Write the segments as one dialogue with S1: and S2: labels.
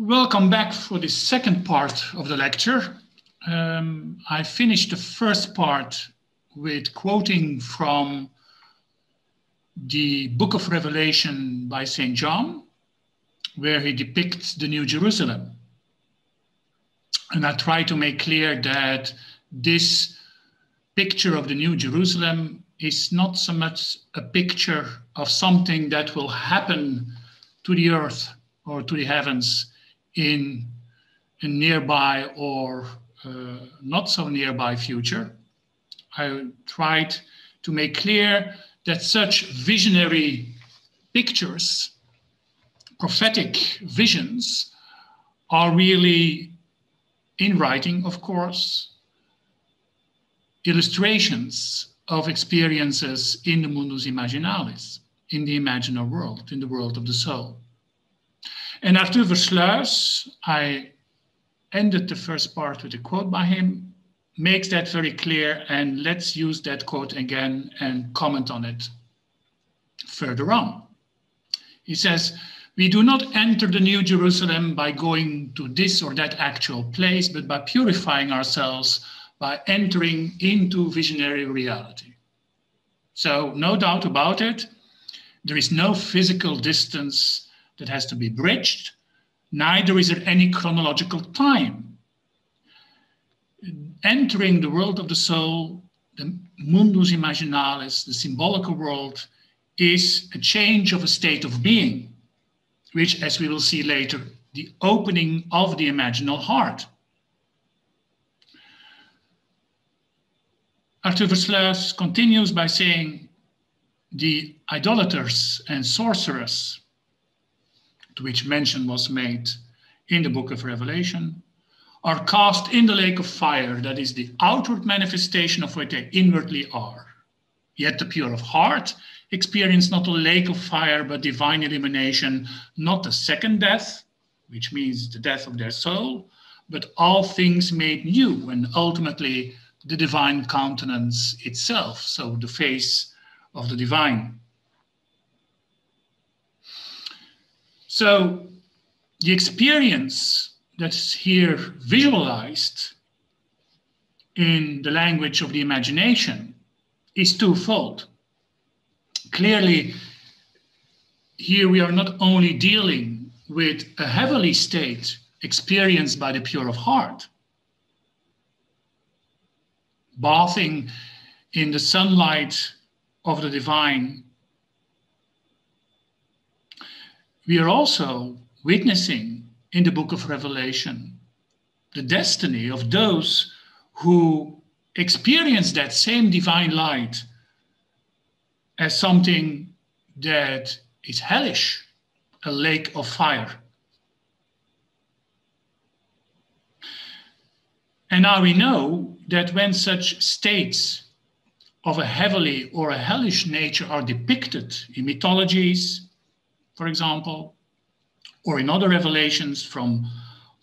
S1: Welcome back for the second part of the lecture. I finished the first part with quoting from the Book of Revelation by St. John, where he depicts the New Jerusalem. And I try to make clear that this picture of the New Jerusalem is not so much a picture of something that will happen to the earth or to the heavens in a nearby or not so nearby future. I tried to make clear that such visionary pictures, prophetic visions, are really in writing, of course, illustrations of experiences in the mundus imaginalis, in the imaginal world, in the world of the soul. And Arthur Versluis, I ended the first part with a quote by him, makes that very clear, and let's use that quote again and comment on it further on. He says, "We do not enter the New Jerusalem by going to this or that actual place, but by purifying ourselves by entering into visionary reality." So no doubt about it, there is no physical distance that has to be bridged, neither is there any chronological time. Entering the world of the soul, the mundus imaginalis, the symbolical world, is a change of a state of being, which, as we will see later, the opening of the imaginal heart. Arthur Versluis continues by saying, the idolaters and sorcerers, to which mention was made in the Book of Revelation, are cast in the lake of fire, that is the outward manifestation of what they inwardly are. Yet the pure of heart experience not a lake of fire, but divine illumination, not the second death, which means the death of their soul, but all things made new, and ultimately the divine countenance itself, so the face of the divine. So the experience that's here visualized in the language of the imagination is twofold. Clearly, here we are not only dealing with a heavenly state experienced by the pure of heart, bathing in the sunlight of the divine. We are also witnessing in the Book of Revelation the destiny of those who experience that same divine light as something that is hellish, a lake of fire. And now we know that when such states of a heavenly or a hellish nature are depicted in mythologies, for example, or in other revelations from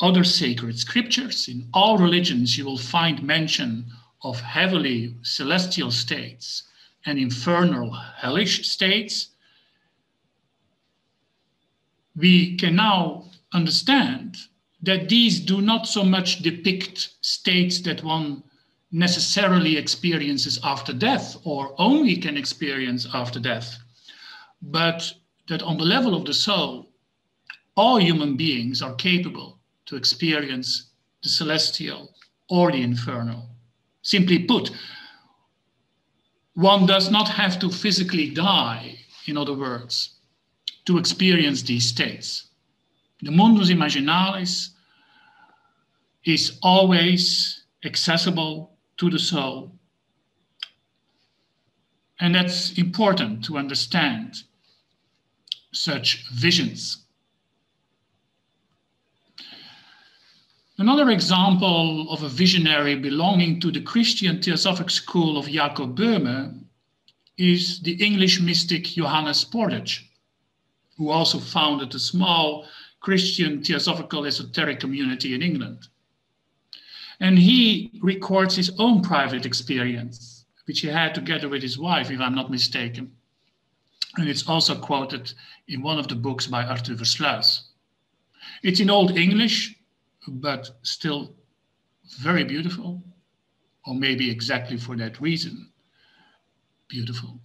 S1: other sacred scriptures, in all religions you will find mention of heavenly celestial states and infernal hellish states. We can now understand that these do not so much depict states that one necessarily experiences after death or only can experience after death, but that on the level of the soul, all human beings are capable to experience the celestial or the infernal. Simply put, one does not have to physically die, in other words, to experience these states. The mundus imaginalis is always accessible to the soul. And that's important to understand such visions. Another example of a visionary belonging to the Christian theosophic school of Jacob Böhme is the English mystic Johannes Portage, who also founded a small Christian theosophical esoteric community in England. And he records his own private experience, which he had together with his wife, if I'm not mistaken. And it's also quoted in one of the books by Arthur Versluis. It's in Old English, but still very beautiful, or maybe exactly for that reason, beautiful.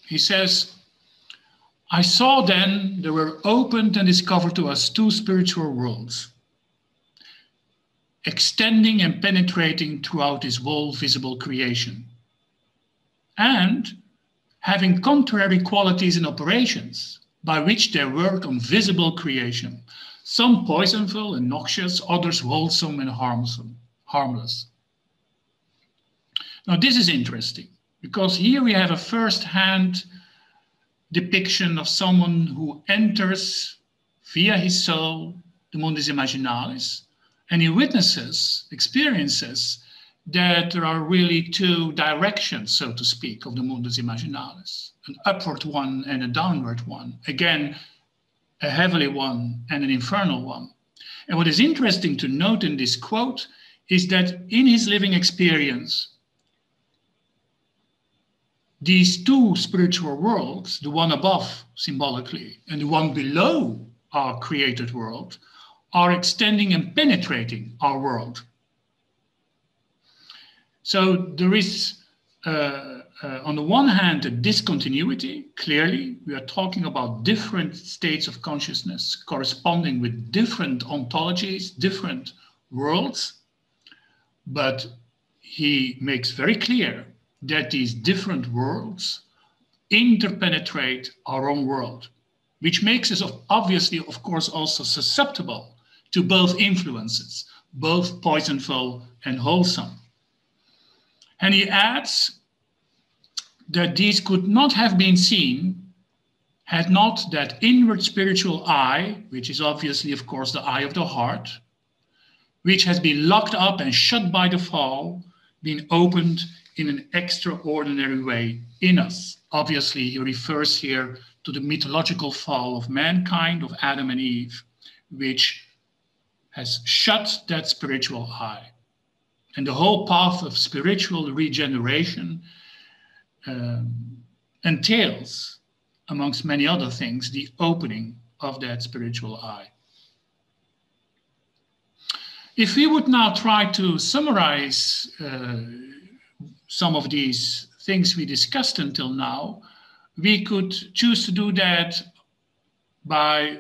S1: He says, I saw then there were opened and discovered to us two spiritual worlds, extending and penetrating throughout this whole visible creation, and having contrary qualities and operations by which they work on visible creation, some poisonful and noxious, others wholesome and harmless. Now this is interesting, because here we have a first-hand depiction of someone who enters via his soul the mundus imaginalis, and he witnesses, experiences, that there are really two directions, so to speak, of the mundus imaginalis, an upward one and a downward one. Again, a heavenly one and an infernal one. And what is interesting to note in this quote is that in his living experience, these two spiritual worlds, the one above symbolically and the one below our created world, are extending and penetrating our world. So there is, on the one hand, a discontinuity. Clearly, we are talking about different states of consciousness corresponding with different ontologies, different worlds. But he makes very clear that these different worlds interpenetrate our own world, which makes us obviously, of course, also susceptible to both influences, both poisonful and wholesome. And he adds that these could not have been seen had not that inward spiritual eye, which is obviously, of course, the eye of the heart, which has been locked up and shut by the fall, been opened in an extraordinary way in us. Obviously, he refers here to the mythological fall of mankind, of Adam and Eve, which has shut that spiritual eye. And the whole path of spiritual regeneration entails, amongst many other things, the opening of that spiritual eye. If we would now try to summarize some of these things we discussed until now, we could choose to do that by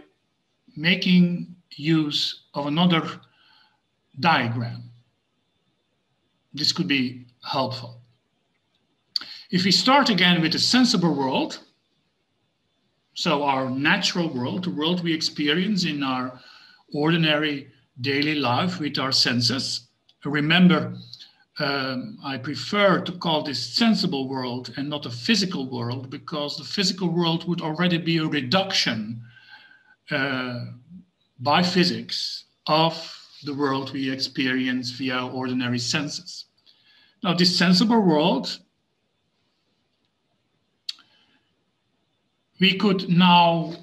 S1: making use of another diagram. This could be helpful. If we start again with the sensible world, so our natural world, the world we experience in our ordinary daily life with our senses. Remember, I prefer to call this sensible world and not a physical world, because the physical world would already be a reduction by physics of the world we experience via ordinary senses. Now, this sensible world, we could now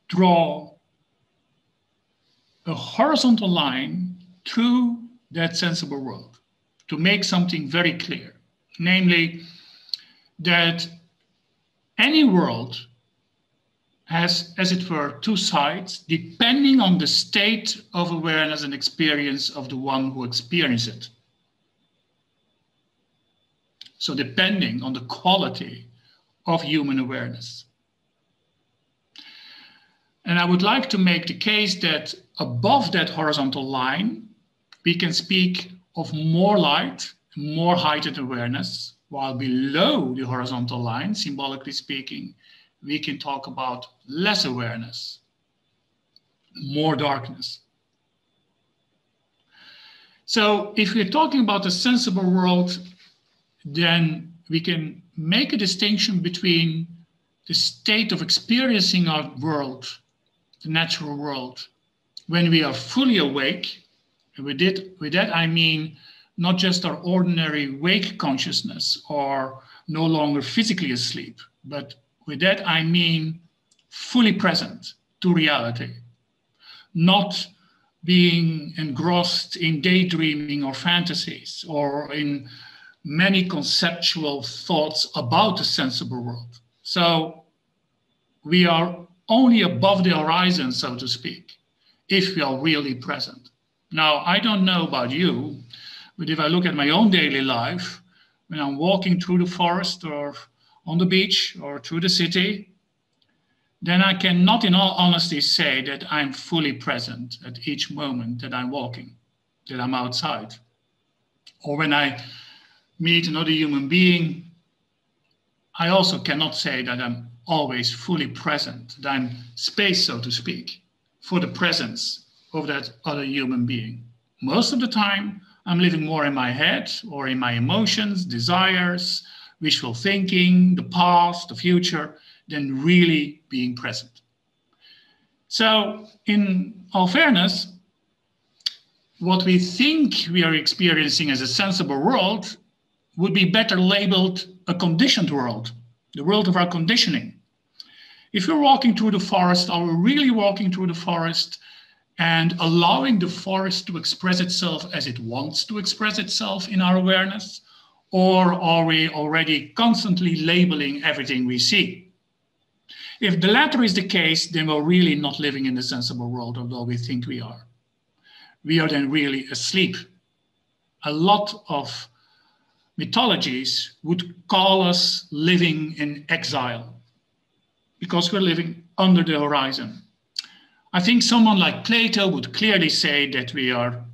S1: draw a horizontal line through that sensible world to make something very clear, namely that any world has, as it were, two sides, depending on the state of awareness and experience of the one who experiences it. So depending on the quality of human awareness. And I would like to make the case that above that horizontal line, we can speak of more light, more heightened awareness, while below the horizontal line, symbolically speaking, we can talk about less awareness, more darkness. So if we're talking about the sensible world, then we can make a distinction between the state of experiencing our world, the natural world, when we are fully awake. And with that I mean not just our ordinary wake consciousness or no longer physically asleep, but with that I mean fully present to reality, not being engrossed in daydreaming or fantasies or in many conceptual thoughts about the sensible world. So we are only above the horizon, so to speak, if we are really present. Now, I don't know about you, but if I look at my own daily life, when I'm walking through the forest or on the beach or through the city, then I cannot in all honesty say that I'm fully present at each moment that I'm walking, that I'm outside. Or when I meet another human being, I also cannot say that I'm always fully present, that I'm spaced, so to speak, for the presence of that other human being. Most of the time, I'm living more in my head or in my emotions, desires, wishful thinking, the past, the future, than really being present. So, in all fairness, what we think we are experiencing as a sensible world would be better labeled a conditioned world, the world of our conditioning. If we're walking through the forest, are we really walking through the forest and allowing the forest to express itself as it wants to express itself in our awareness? Or are we already constantly labeling everything we see? If the latter is the case, then we're really not living in the sensible world, although we think we are. We are then really asleep. A lot of mythologies would call us living in exile because we're living under the horizon. I think someone like Plato would clearly say that we are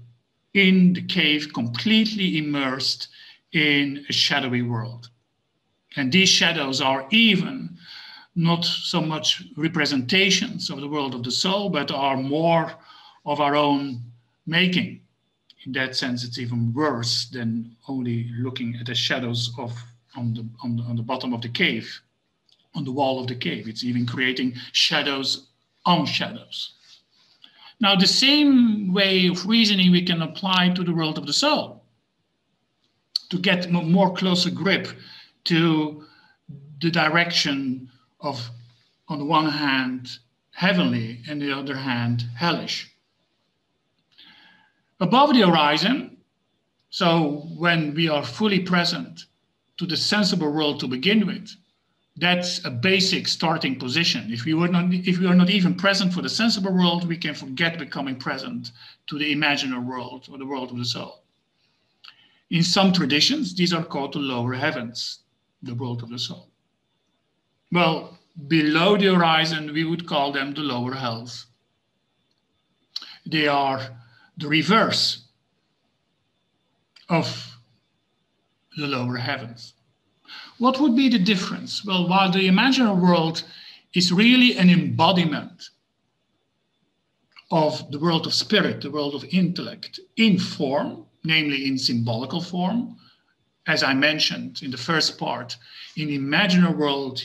S1: in the cave, completely immersed in a shadowy world. And these shadows are even not so much representations of the world of the soul, but are more of our own making. In that sense, it's even worse than only looking at the shadows on the bottom of the cave, on the wall of the cave. It's even creating shadows on shadows. Now, the same way of reasoning we can apply to the world of the soul to get a more closer grip to the direction of, on the one hand, heavenly, and the other hand, hellish. Above the horizon, so when we are fully present to the sensible world to begin with, that's a basic starting position. If we are not even present for the sensible world, we can forget becoming present to the imaginal world or the world of the soul. In some traditions, these are called the lower heavens, the world of the soul. Well, below the horizon, we would call them the lower hells. They are the reverse of the lower heavens. What would be the difference? Well, while the imaginal world is really an embodiment of the world of spirit, the world of intellect, in form, namely in symbolical form, as I mentioned in the first part, in the imaginal world,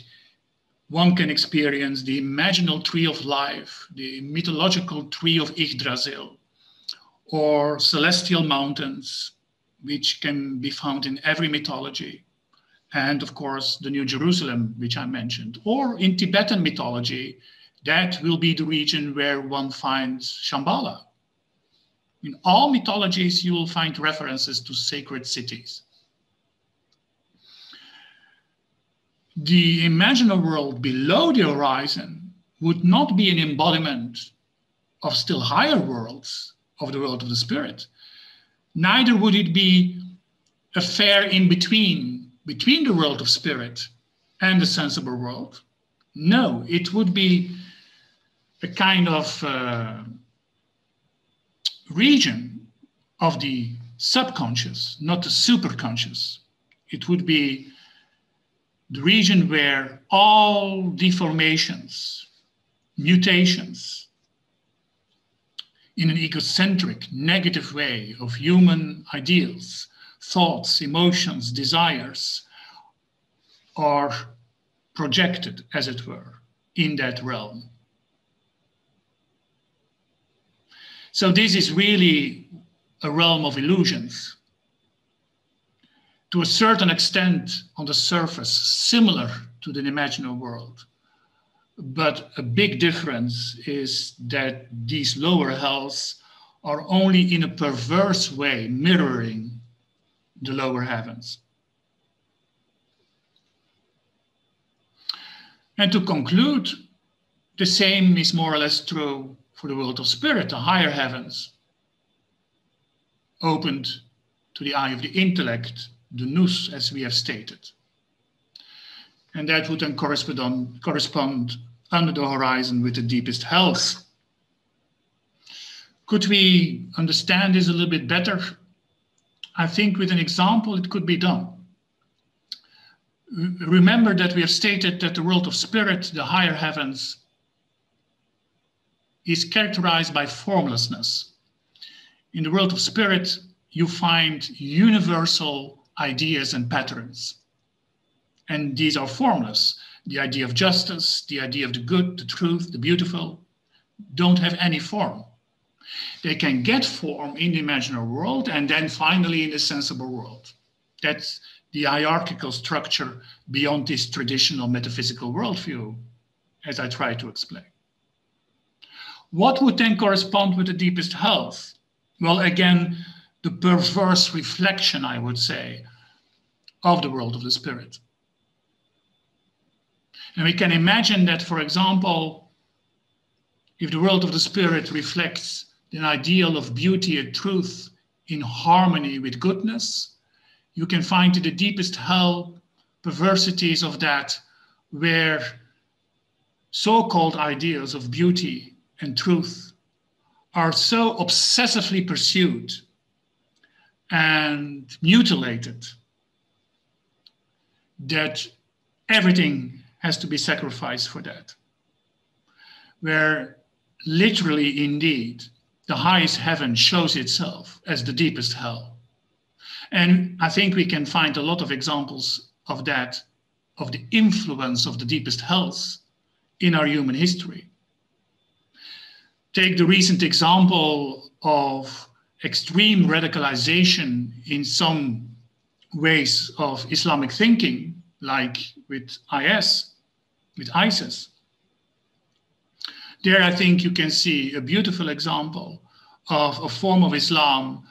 S1: one can experience the imaginal tree of life, the mythological tree of Yggdrasil, or celestial mountains, which can be found in every mythology. And of course, the New Jerusalem, which I mentioned, or in Tibetan mythology, that will be the region where one finds Shambhala. In all mythologies, you will find references to sacred cities. The imaginal world below the horizon would not be an embodiment of still higher worlds, of the world of the spirit. Neither would it be a fair in between the world of spirit and the sensible world. No, it would be a kind of region of the subconscious, not the superconscious. It would be the region where all deformations, mutations, in an egocentric, negative way of human ideals, thoughts, emotions, desires are projected, as it were, in that realm. So this is really a realm of illusions. To a certain extent, on the surface, similar to the imaginal world. But a big difference is that these lower hells are only in a perverse way mirroring the lower heavens. And to conclude, The same is more or less true for the world of spirit, the higher heavens, opened to the eye of the intellect, the nous, as we have stated. And that would then correspond under the horizon with the deepest hells. Could we understand this a little bit better? I think with an example it could be done. Remember that we have stated that the world of spirit, the higher heavens, is characterized by formlessness. In the world of spirit, you find universal ideas and patterns. And these are formless. The idea of justice, the idea of the good, the truth, the beautiful, don't have any form. They can get form in the imaginary world and then finally in the sensible world. That's the hierarchical structure beyond this traditional metaphysical worldview, as I try to explain. What would then correspond with the deepest health? Well, again, the perverse reflection, I would say, of the world of the spirit. And we can imagine that, for example, if the world of the spirit reflects an ideal of beauty and truth in harmony with goodness, you can find in the deepest hell perversities of that, where so-called ideals of beauty and truth are so obsessively pursued and mutilated that everything has to be sacrificed for that. Where literally, indeed, the highest heaven shows itself as the deepest hell. And I think we can find a lot of examples of that, of the influence of the deepest hells in our human history. Take the recent example of extreme radicalization in some ways of Islamic thinking, like with ISIS. There, I think you can see a beautiful example of a form of Islam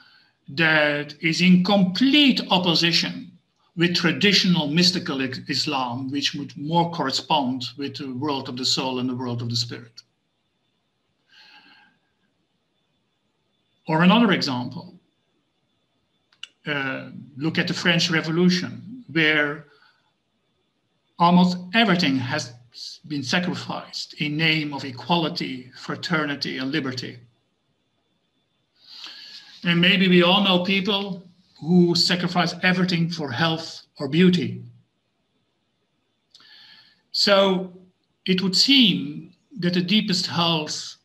S1: that is in complete opposition with traditional mystical Islam, which would more correspond with the world of the soul and the world of the spirit. Or another example, look at the French Revolution, where almost everything has been sacrificed in name of equality, fraternity, and liberty. And maybe we all know people who sacrifice everything for health or beauty. So it would seem that the deepest hells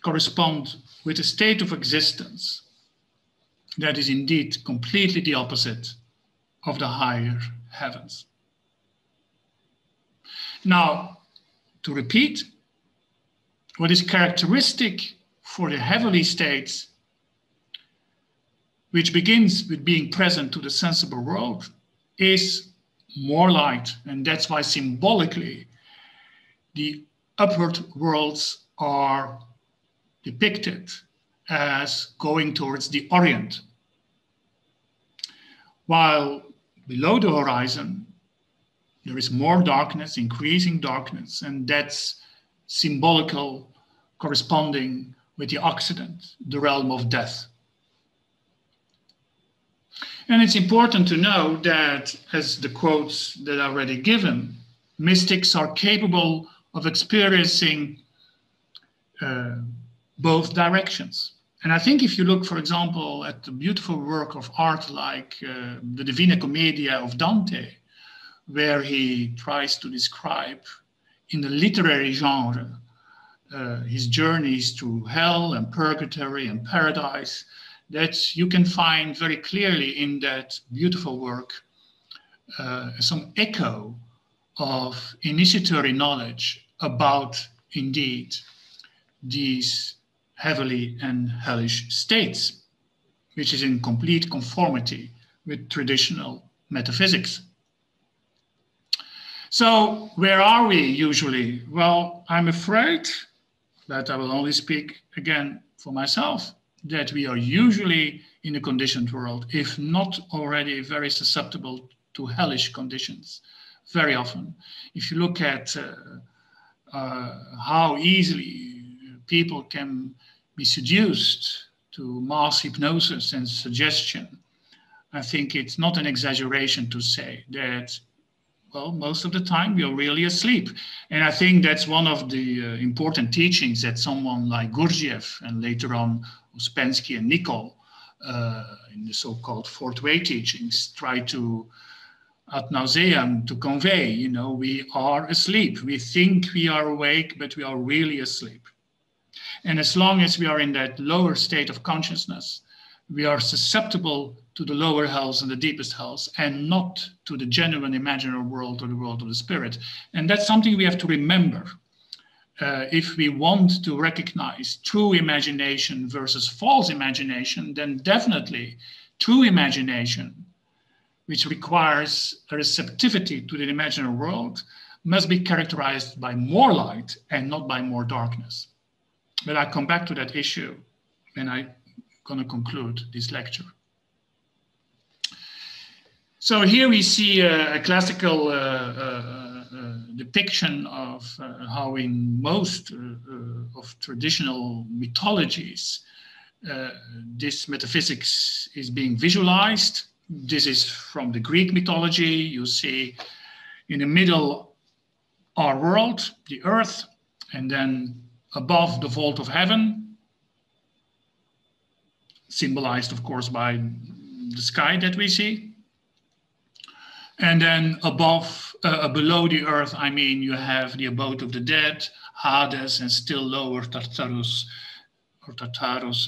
S1: correspond with a state of existence that is indeed completely the opposite of the higher heavens. Now, to repeat, what is characteristic for the heavenly states, which begins with being present to the sensible world, is more light. And that's why symbolically the upward worlds are depicted as going towards the Orient. While below the horizon, there is more darkness, increasing darkness, and that's symbolical, corresponding with the Occident, the realm of death. And it's important to know that, as the quotes that are already given, mystics are capable of experiencing both directions. And I think if you look, for example, at the beautiful work of art like the Divina Commedia of Dante, where he tries to describe in the literary genre his journeys to hell and purgatory and paradise, that you can find very clearly in that beautiful work some echo of initiatory knowledge about, indeed, these heavenly and hellish states, which is in complete conformity with traditional metaphysics. So where are we usually? Well, I'm afraid that I will only speak again for myself, that we are usually in a conditioned world, if not already very susceptible to hellish conditions, very often. If you look at how easily people can be seduced to mass hypnosis and suggestion, I think it's not an exaggeration to say that, well, most of the time we are really asleep. And I think that's one of the important teachings that someone like Gurdjieff and later on Ouspensky and Nicol in the so-called fourth way teachings try to ad nauseam to convey. You know, we are asleep. We think we are awake, but we are really asleep. And as long as we are in that lower state of consciousness, we are susceptible to the lower hells and the deepest hells, and not to the genuine imaginary world or the world of the spirit. And that's something we have to remember. If we want to recognize true imagination versus false imagination, then definitely true imagination, which requires a receptivity to the imaginary world, must be characterized by more light and not by more darkness. But I come back to that issue and I'm going to conclude this lecture. So here we see a classical depiction of how in most of traditional mythologies this metaphysics is being visualized. This is from the Greek mythology. You see in the middle our world, the earth, and then above the vault of heaven, symbolized of course by the sky that we see. And then above, below the earth, I mean, you have the abode of the dead, Hades, and still lower Tartarus,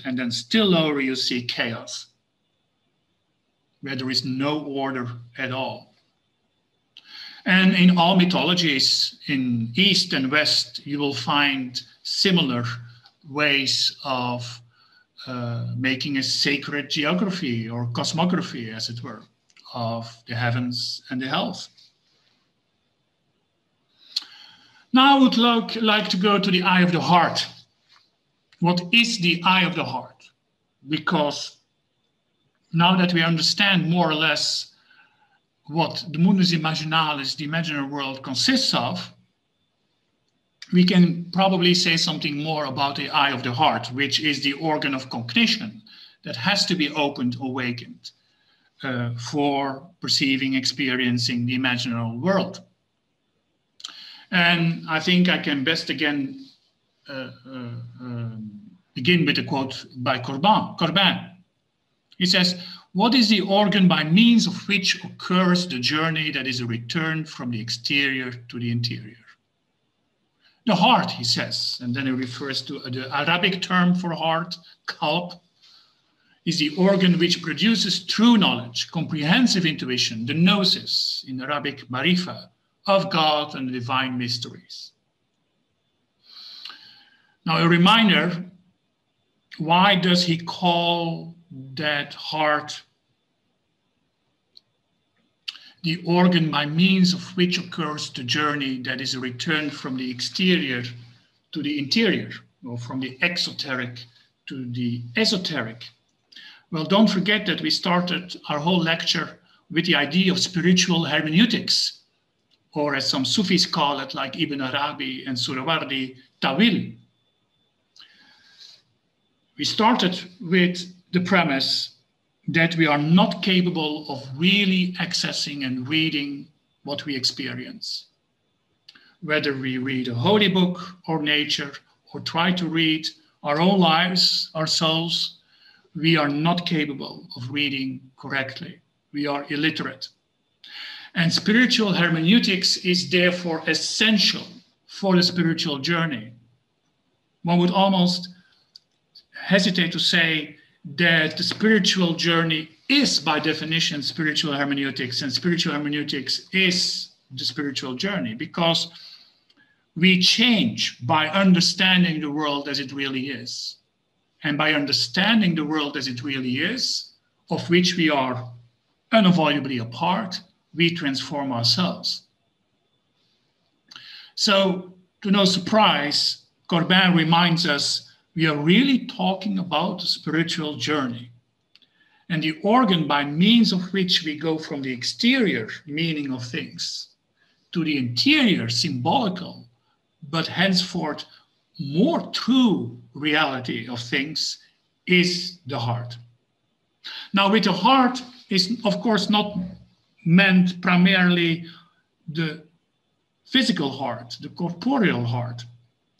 S1: and then still lower you see chaos, where there is no order at all. And in all mythologies, in East and West, you will find similar ways of making a sacred geography or cosmography, as it were, of the heavens and the hells. Now I would like to go to the eye of the heart. What is the eye of the heart? Because now that we understand more or less what the mundus imaginalis, the imaginary world, consists of, we can probably say something more about the eye of the heart, which is the organ of cognition that has to be opened, awakened for perceiving, experiencing the imaginary world. And I think I can best again begin with a quote by Corbin. He says, "What is the organ by means of which occurs the journey that is a return from the exterior to the interior?" The heart, he says, and then he refers to the Arabic term for heart, qalb, is the organ which produces true knowledge, comprehensive intuition, the gnosis, in Arabic marifa, of God and the divine mysteries. Now a reminder, why does he call that heart the organ by means of which occurs the journey that is a return from the exterior to the interior, or from the exoteric to the esoteric? Well, don't forget that we started our whole lecture with the idea of spiritual hermeneutics, or as some Sufis call it, like Ibn Arabi and Surawardi, tawil. We started with the premise that we are not capable of really accessing and reading what we experience. Whether we read a holy book or nature, or try to read our own lives, our souls, we are not capable of reading correctly. We are illiterate. And spiritual hermeneutics is therefore essential for the spiritual journey. One would almost hesitate to say that the spiritual journey is by definition spiritual hermeneutics, and spiritual hermeneutics is the spiritual journey, because we change by understanding the world as it really is. And by understanding the world as it really is, of which we are unavoidably a part, we transform ourselves. So, to no surprise, Corbin reminds us we are really talking about a spiritual journey. And the organ by means of which we go from the exterior meaning of things to the interior symbolical but henceforth more true reality of things is the heart. Now, with the heart is, of course, not meant primarily the physical heart, the corporeal heart.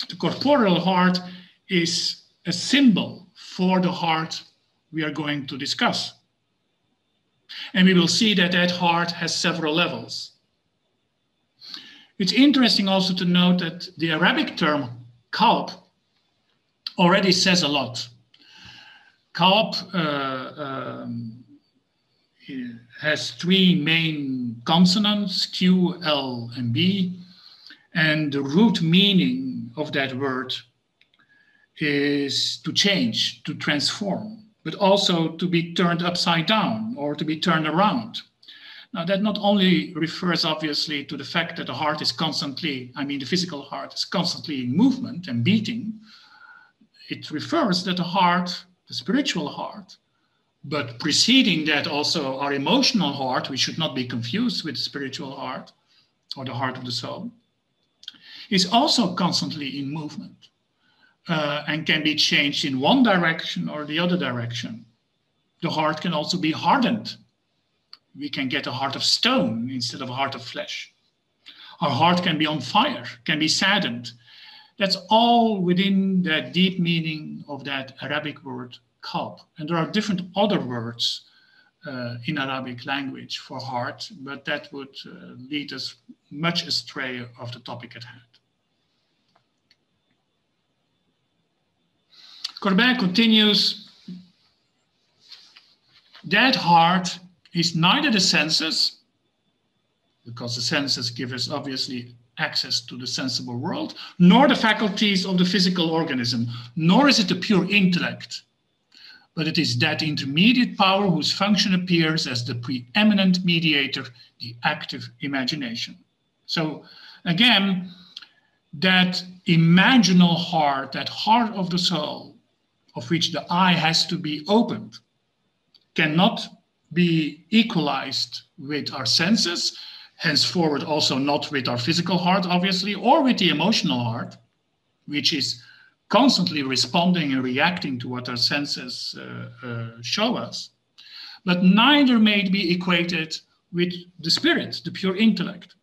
S1: The corporeal heart is a symbol for the heart we are going to discuss. And we will see that that heart has several levels. It's interesting also to note that the Arabic term qalb already says a lot. Qalb has three main consonants, Q, L, and B. And the root meaning of that word is to change, to transform, but also to be turned upside down or to be turned around. Now, that not only refers obviously to the fact that the heart is constantly, the physical heart is constantly in movement and beating. It refers that the heart, the spiritual heart, but preceding that also our emotional heart, we should not be confused with the spiritual heart or the heart of the soul, is also constantly in movement and can be changed in one direction or the other direction. The heart can also be hardened. We can get a heart of stone instead of a heart of flesh. Our heart can be on fire, can be saddened. That's all within that deep meaning of that Arabic word qalb. And there are different other words in Arabic language for heart, but that would lead us much astray of the topic at hand. Corbin continues, that heart is neither the senses, because the senses give us obviously access to the sensible world, nor the faculties of the physical organism, nor is it the pure intellect, but it is that intermediate power whose function appears as the preeminent mediator, the active imagination. So again, that imaginal heart, that heart of the soul, of which the eye has to be opened, cannot be equalized with our senses, henceforward also not with our physical heart, obviously, or with the emotional heart, which is constantly responding and reacting to what our senses show us, but neither may be equated with the spirit, the pure intellect.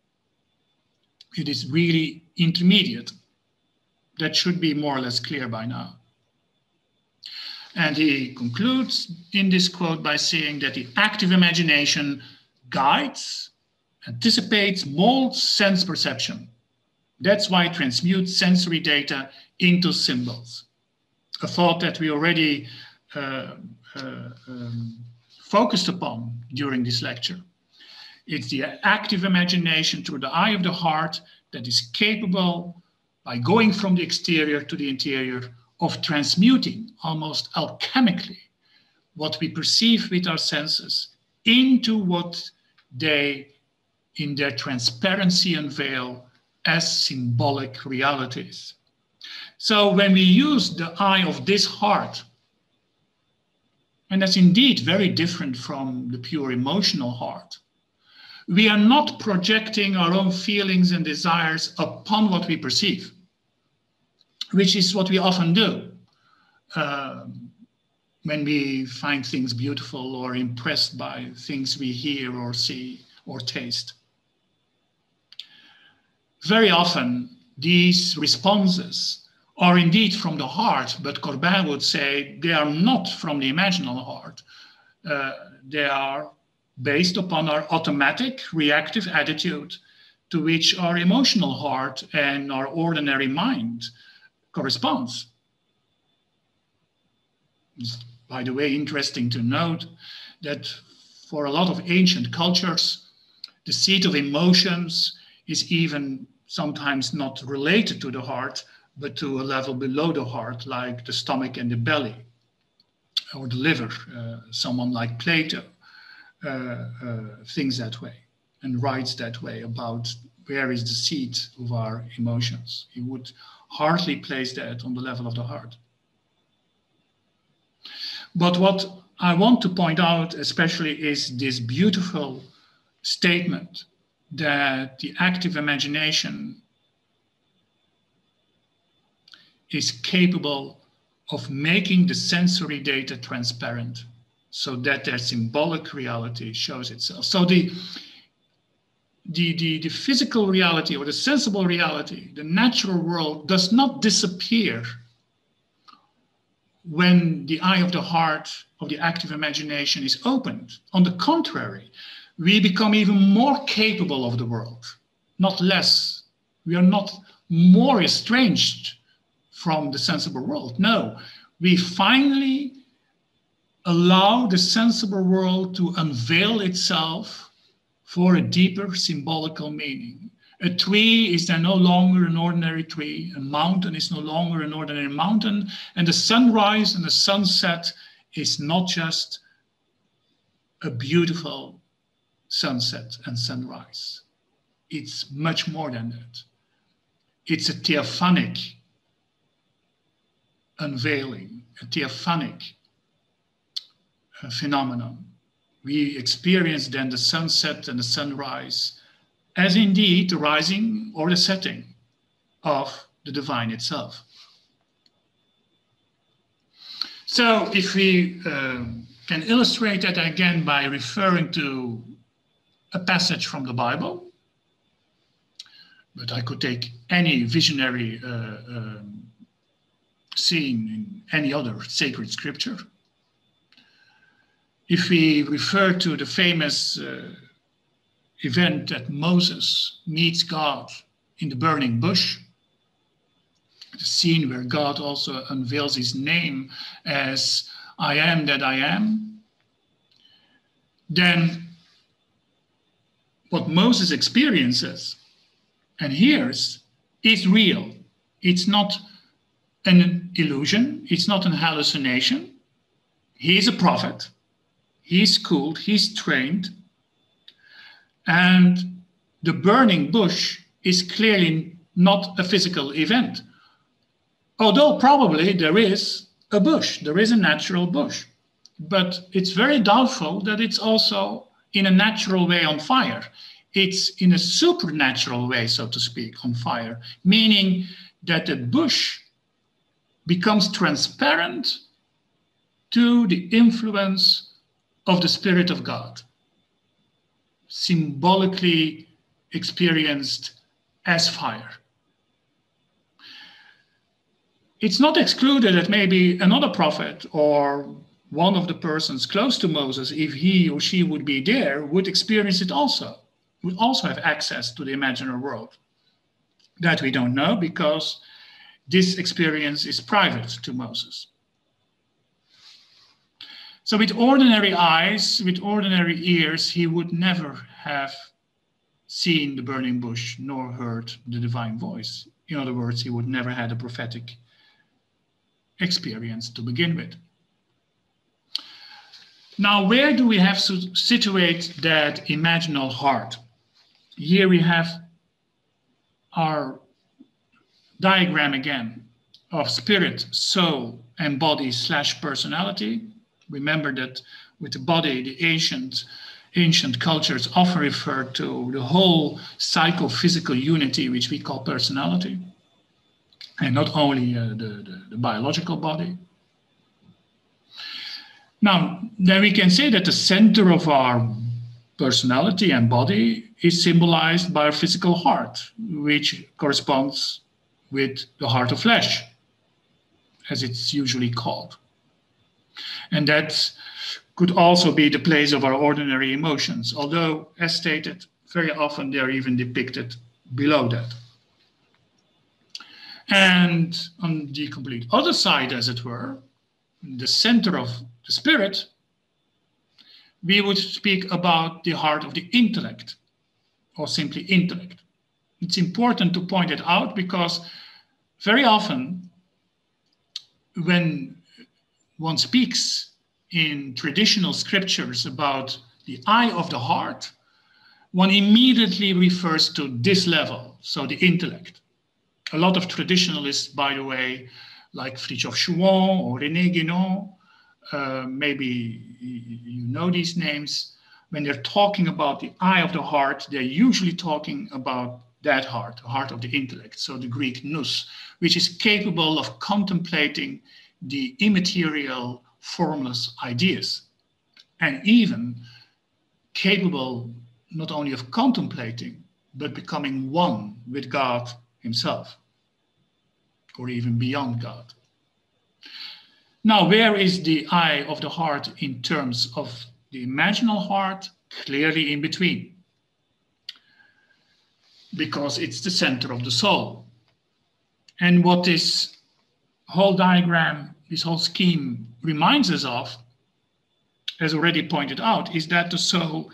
S1: It is really intermediate. That should be more or less clear by now. And he concludes in this quote by saying that the active imagination guides, anticipates, molds sense perception. That's why it transmutes sensory data into symbols. A thought that we already focused upon during this lecture. It's the active imagination through the eye of the heart that is capable, by going from the exterior to the interior, of transmuting almost alchemically what we perceive with our senses into what they, in their transparency, unveil as symbolic realities. So when we use the eye of this heart, and that's indeed very different from the pure emotional heart, we are not projecting our own feelings and desires upon what we perceive, which is what we often do when we find things beautiful or impressed by things we hear or see or taste. Very often, these responses are indeed from the heart, but Corbin would say they are not from the imaginal heart. They are based upon our automatic reactive attitude to which our emotional heart and our ordinary mind corresponds. It's, by the way, interesting to note that for a lot of ancient cultures, the seat of emotions is even sometimes not related to the heart, but to a level below the heart, like the stomach and the belly, or the liver. Someone like Plato thinks that way and writes that way about where is the seat of our emotions. He would hardly place that on the level of the heart. But what I want to point out especially is this beautiful statement that the active imagination is capable of making the sensory data transparent so that their symbolic reality shows itself. So the physical reality or the sensible reality, the natural world, does not disappear when the eye of the heart of the active imagination is opened. On the contrary, we become even more capable of the world, not less. We are not more estranged from the sensible world. No, we finally allow the sensible world to unveil itself for a deeper symbolical meaning. A tree is then no longer an ordinary tree. A mountain is no longer an ordinary mountain. And the sunrise and the sunset is not just a beautiful sunset and sunrise. It's much more than that. It's a theophanic unveiling, a theophanic phenomenon. We experience then the sunset and the sunrise as indeed the rising or the setting of the divine itself. So if we can illustrate that again by referring to a passage from the Bible, but I could take any visionary scene in any other sacred scripture. If we refer to the famous event that Moses meets God in the burning bush, the scene where God also unveils his name as I am that I am, then what Moses experiences and hears is real. It's not an illusion. It's not an hallucination. He is a prophet. He's schooled. He's trained. And the burning bush is clearly not a physical event. Although probably there is a bush. There is a natural bush. But it's very doubtful that it's also in a natural way on fire. It's in a supernatural way, so to speak, on fire, meaning that the bush becomes transparent to the influence of the Spirit of God, symbolically experienced as fire. It's not excluded that maybe another prophet or one of the persons close to Moses, if he or she would be there, would experience it also, would also have access to the imaginary world. That we don't know because this experience is private to Moses. So with ordinary eyes, with ordinary ears, he would never have seen the burning bush nor heard the divine voice. In other words, he would never had a prophetic experience to begin with. Now, where do we have to situate that imaginal heart? Here we have our diagram again of spirit, soul, and body / personality. Remember that with the body, the ancient cultures often refer to the whole psychophysical unity, which we call personality, and not only the biological body. Now, then we can say that the center of our personality and body is symbolized by our physical heart, which corresponds with the heart of flesh, as it's usually called. And that could also be the place of our ordinary emotions, although, as stated, very often they are even depicted below that. And on the complete other side, as it were, the center of the spirit, we would speak about the heart of the intellect, or simply intellect. It's important to point it out because very often when one speaks in traditional scriptures about the eye of the heart, one immediately refers to this level, so the intellect. A lot of traditionalists, by the way, like Fridtjof Chouan or René Guénon, maybe you know these names, when they're talking about the eye of the heart, they're usually talking about that heart, the heart of the intellect, so the Greek nous, which is capable of contemplating the immaterial, formless ideas, and even capable not only of contemplating, but becoming one with God himself, or even beyond God. Now, where is the eye of the heart in terms of the imaginal heart? Clearly in between, because it's the center of the soul. And what this whole diagram, this whole scheme reminds us of, as already pointed out, is that the soul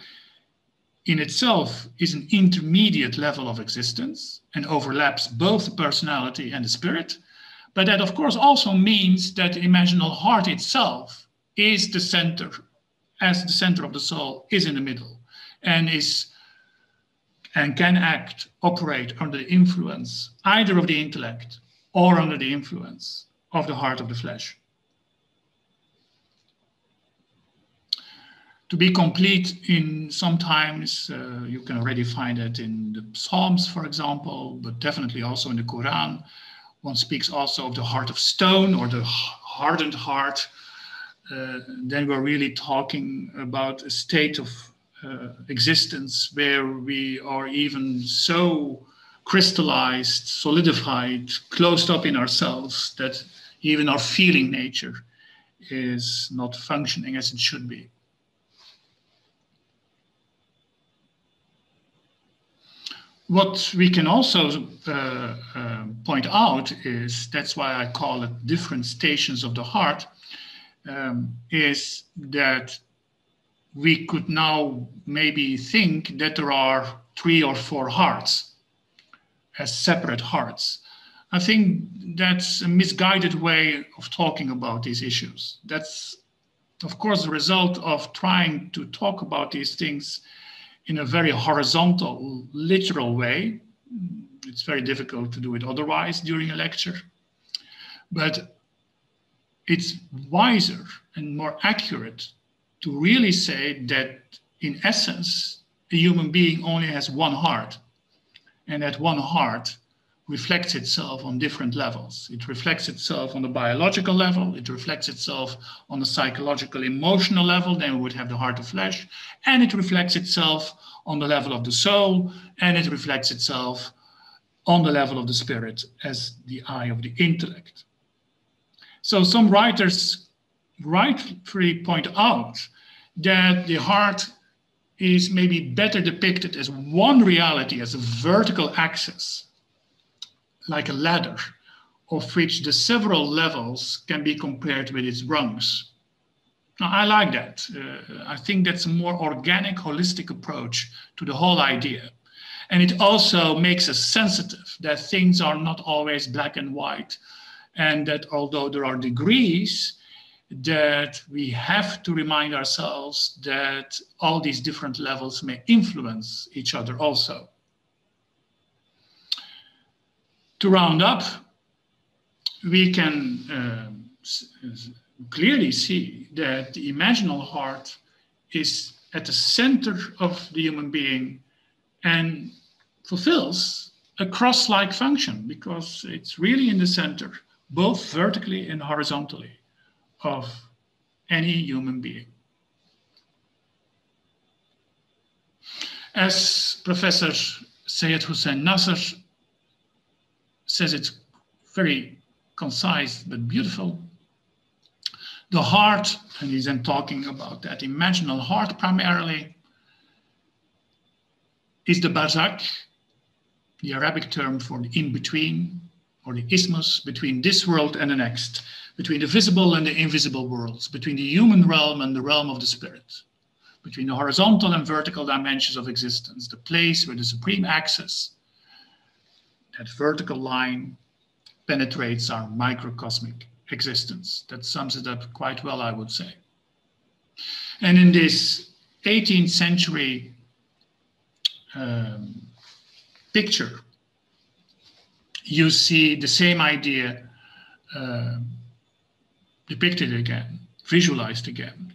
S1: in itself is an intermediate level of existence and overlaps both the personality and the spirit. But that, of course, also means that the imaginal heart itself is the center, as the center of the soul is in the middle, and can act, operate under the influence either of the intellect or under the influence of the heart of the flesh. To be complete, in sometimes you can already find it in the Psalms, for example, but definitely also in the Quran. One speaks also of the heart of stone or the hardened heart. Then we're really talking about a state of existence where we are even so crystallized, solidified, closed up in ourselves that even our feeling nature is not functioning as it should be. What we can also point out is, that's why I call it different stations of the heart, is that we could now maybe think that there are 3 or 4 hearts as separate hearts. I think that's a misguided way of talking about these issues. That's, of course, the result of trying to talk about these things in a very horizontal, literal way. It's very difficult to do it otherwise during a lecture. But it's wiser and more accurate to really say that, in essence, a human being only has one heart. And that one heart reflects itself on different levels. It reflects itself on the biological level. It reflects itself on the psychological, emotional level. Then we would have the heart of flesh. And it reflects itself on the level of the soul. And it reflects itself on the level of the spirit as the eye of the intellect. So some writers rightfully point out that the heart is maybe better depicted as one reality, as a vertical axis, like a ladder, of which the several levels can be compared with its rungs. Now, I like that. I think that's a more organic, holistic approach to the whole idea. And it also makes us sensitive that things are not always black and white, and that although there are degrees, that we have to remind ourselves that all these different levels may influence each other also. To round up, we can clearly see that the imaginal heart is at the center of the human being and fulfills a cross-like function, because it's really in the center, both vertically and horizontally, of any human being. As Professor Syed Hussein Nasser says, it very concise but beautiful. The heart, and he's then talking about that imaginal heart primarily, is the barzakh, the Arabic term for the in-between, or the isthmus between this world and the next, between the visible and the invisible worlds, between the human realm and the realm of the spirit, between the horizontal and vertical dimensions of existence, the place where the supreme axis, that vertical line, penetrates our microcosmic existence. That sums it up quite well, I would say. And in this 18th century picture, you see the same idea depicted again, visualized again.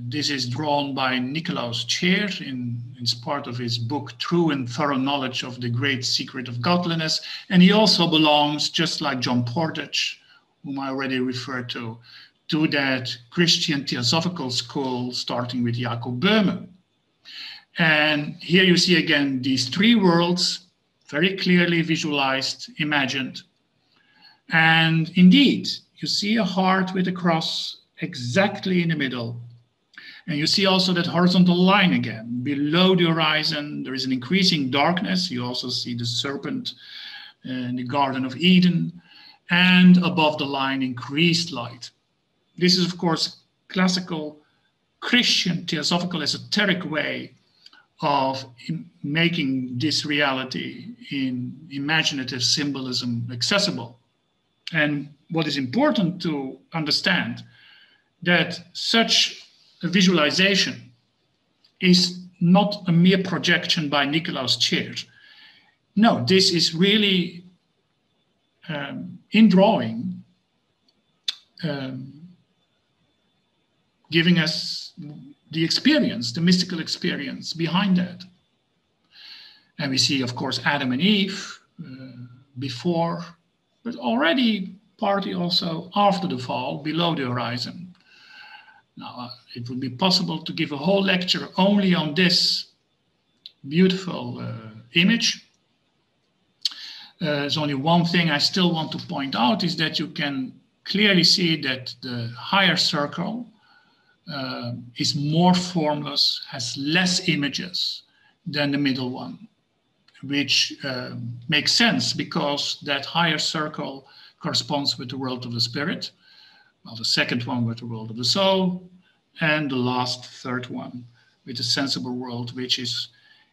S1: This is drawn by Nicolaus Chair in part of his book, True and Thorough Knowledge of the Great Secret of Godliness. And he also belongs, just like John Portage, whom I already referred to that Christian theosophical school, starting with Jacob Böhme. And here you see again these three worlds, very clearly visualized, imagined. And indeed, you see a heart with a cross exactly in the middle. And you see also that horizontal line again. Below the horizon, there is an increasing darkness. You also see the serpent in the Garden of Eden. And above the line, increased light. This is, of course, classical Christian theosophical esoteric way of making this reality in imaginative symbolism accessible. And what is important to understand, that such a visualization is not a mere projection by Nicolaus Chair. No, this is really in drawing, giving us the experience, the mystical experience behind that. And we see, of course, Adam and Eve before, but already partly also after the fall, below the horizon. Now, it would be possible to give a whole lecture only on this beautiful image. There's only one thing I still want to point out, is that you can clearly see that the higher circle is more formless, has less images than the middle one, which makes sense because that higher circle corresponds with the world of the spirit, while the second one with the world of the soul, and the last third one with the sensible world, which is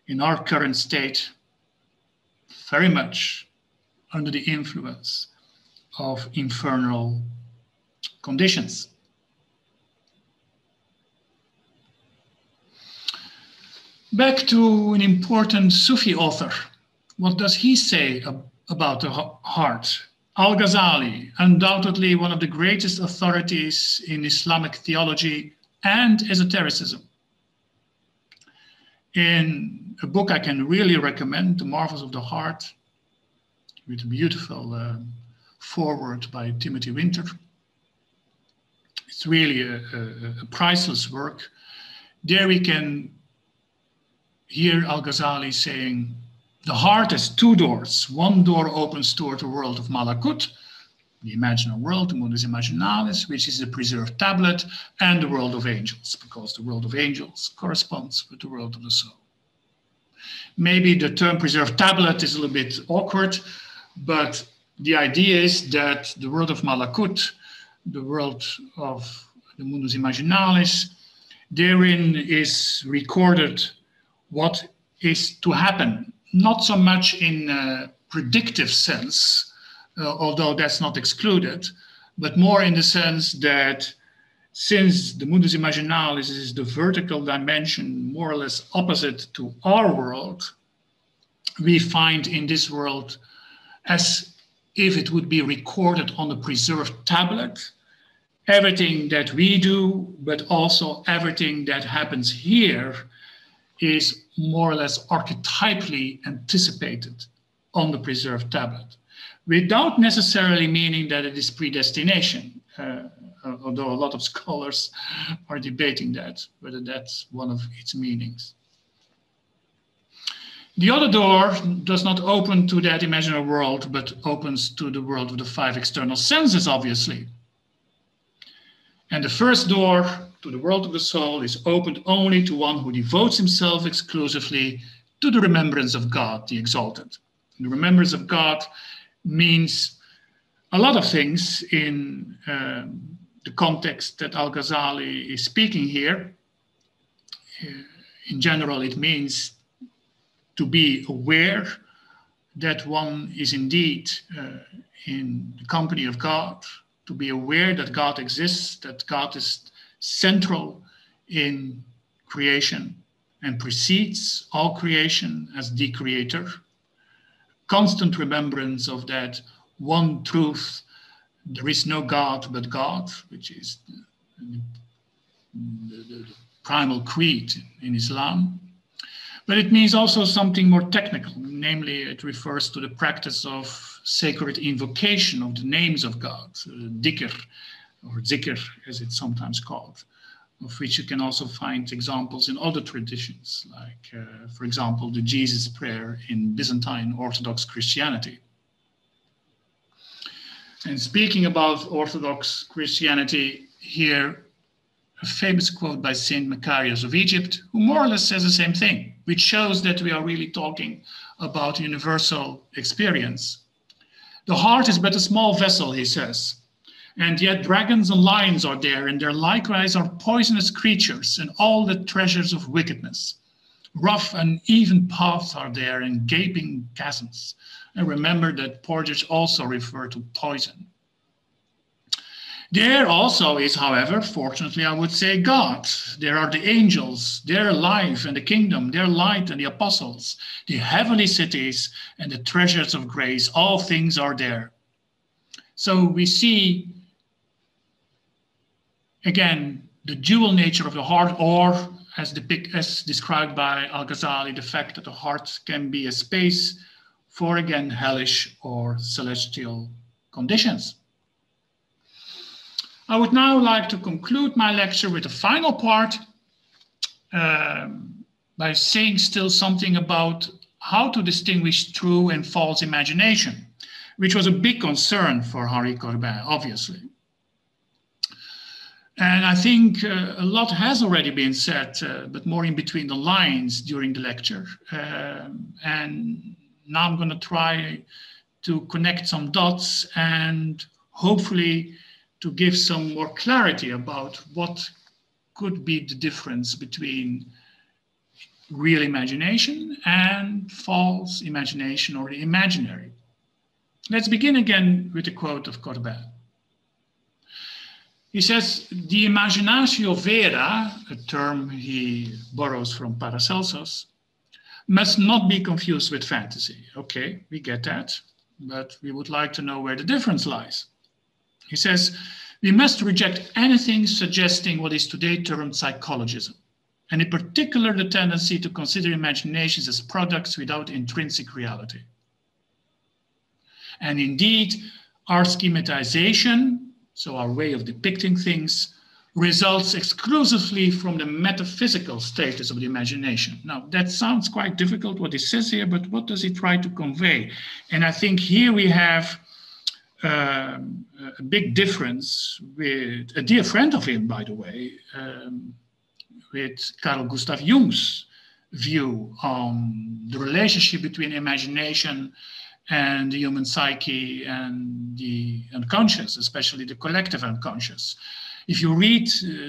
S1: in our current state very much under the influence of infernal conditions. Back to an important Sufi author. What does he say about the heart? Al-Ghazali, undoubtedly one of the greatest authorities in Islamic theology and esotericism. In a book I can really recommend, The Marvels of the Heart, with a beautiful foreword by Timothy Winter. It's really a priceless work. There we can hear Al-Ghazali saying, the heart has two doors. One door opens toward the world of Malakut, the imaginal world, the mundus imaginalis, which is the preserved tablet, and the world of angels, because the world of angels corresponds with the world of the soul. Maybe the term preserved tablet is a little bit awkward, but the idea is that the world of Malakut, the world of the mundus imaginalis, therein is recorded what is to happen. Not so much in a predictive sense, although that's not excluded, but more in the sense that since the mundus imaginalis is the vertical dimension more or less opposite to our world, we find in this world as if it would be recorded on a preserved tablet, everything that we do, but also everything that happens here is more or less archetypally anticipated on the preserved tablet, without necessarily meaning that it is predestination, although a lot of scholars are debating that, whether that's one of its meanings. The other door does not open to that imaginary world, but opens to the world of the five external senses, obviously. And the first door to the world of the soul is opened only to one who devotes himself exclusively to the remembrance of God, the exalted. And the remembrance of God means a lot of things in the context that Al-Ghazali is speaking here. In general, it means to be aware that one is indeed in the company of God, to be aware that God exists, that God is central in creation and precedes all creation as the creator. Constant remembrance of that one truth, there is no God but God, which is the primal creed in Islam. But it means also something more technical, namely it refers to the practice of sacred invocation of the names of God, dhikr, or zikr as it's sometimes called, of which you can also find examples in other traditions, like, for example, the Jesus prayer in Byzantine Orthodox Christianity. And speaking about Orthodox Christianity, here a famous quote by Saint Macarius of Egypt, who more or less says the same thing, which shows that we are really talking about universal experience. The heart is but a small vessel, he says, and yet dragons and lions are there, and there likewise are poisonous creatures and all the treasures of wickedness. Rough and even paths are there and gaping chasms. And remember that porridge also refer to poison. There also is, however, fortunately, I would say, God. There are the angels, their life and the kingdom, their light and the apostles, the heavenly cities and the treasures of grace. All things are there. So we see, again, the dual nature of the heart, or as described by Al-Ghazali, the fact that the heart can be a space for, again, hellish or celestial conditions. I would now like to conclude my lecture with the final part by saying still something about how to distinguish true and false imagination, which was a big concern for Henry Corbin, obviously. And I think a lot has already been said, but more in between the lines during the lecture. And now I'm going to try to connect some dots and hopefully to give some more clarity about what could be the difference between real imagination and false imagination or the imaginary. Let's begin again with a quote of Corbin. He says, the imaginatio vera, a term he borrows from Paracelsus, must not be confused with fantasy. Okay, we get that, but we would like to know where the difference lies. He says, we must reject anything suggesting what is today termed psychologism, and in particular the tendency to consider imaginations as products without intrinsic reality. And indeed, our schematization, so our way of depicting things, results exclusively from the metaphysical status of the imagination. Now, that sounds quite difficult what he says here, but what does he try to convey? And I think here we have a big difference with a dear friend of him, by the way, with Carl Gustav Jung's view on the relationship between imagination and the human psyche and the unconscious, especially the collective unconscious. If you read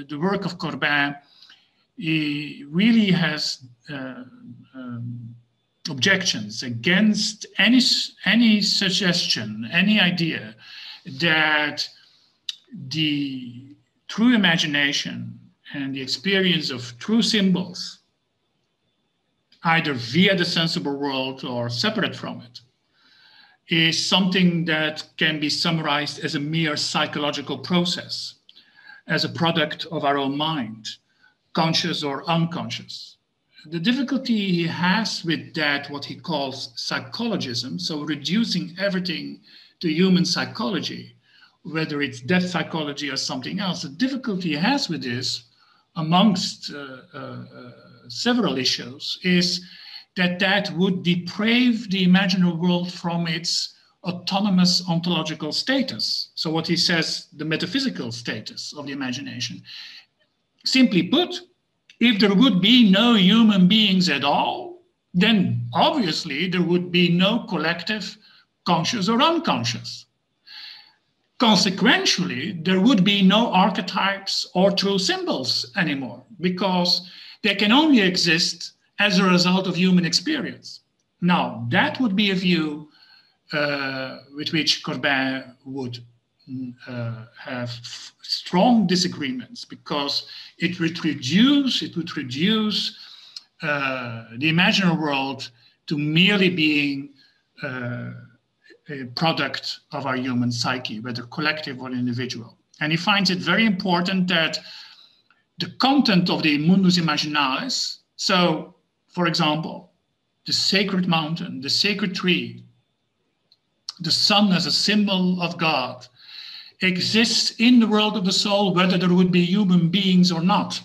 S1: the work of Corbin, he really has objections against any suggestion, any idea that the true imagination and the experience of true symbols, either via the sensible world or separate from it, is something that can be summarized as a mere psychological process, as a product of our own mind, conscious or unconscious. The difficulty he has with that, what he calls psychologism, so reducing everything to human psychology, whether it's death psychology or something else, the difficulty he has with this, amongst several issues, is that would deprave the imaginary world from its autonomous ontological status. So what he says, the metaphysical status of the imagination. Simply put, if there would be no human beings at all, then obviously there would be no collective, conscious or unconscious. Consequentially, there would be no archetypes or true symbols anymore, because they can only exist as a result of human experience. Now, that would be a view with which Corbin would have strong disagreements, because it would reduce the imaginary world to merely being a product of our human psyche, whether collective or individual. And he finds it very important that the content of the mundus imaginalis. So, for example, the sacred mountain, the sacred tree, the sun as a symbol of God, exists in the world of the soul, whether there would be human beings or not.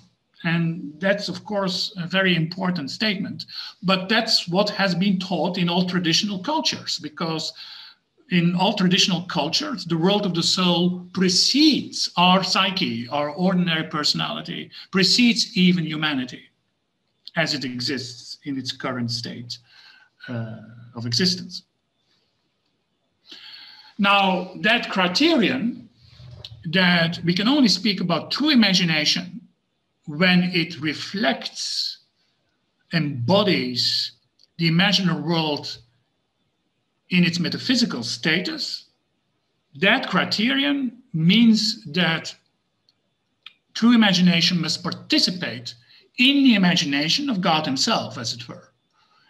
S1: And that's, of course, a very important statement. But that's what has been taught in all traditional cultures, because in all traditional cultures, the world of the soul precedes our psyche, our ordinary personality, precedes even humanity as it exists in its current state of existence. Now, that criterion that we can only speak about true imagination when it reflects, embodies the imaginary world in its metaphysical status, that criterion means that true imagination must participate in the imagination of God himself, as it were,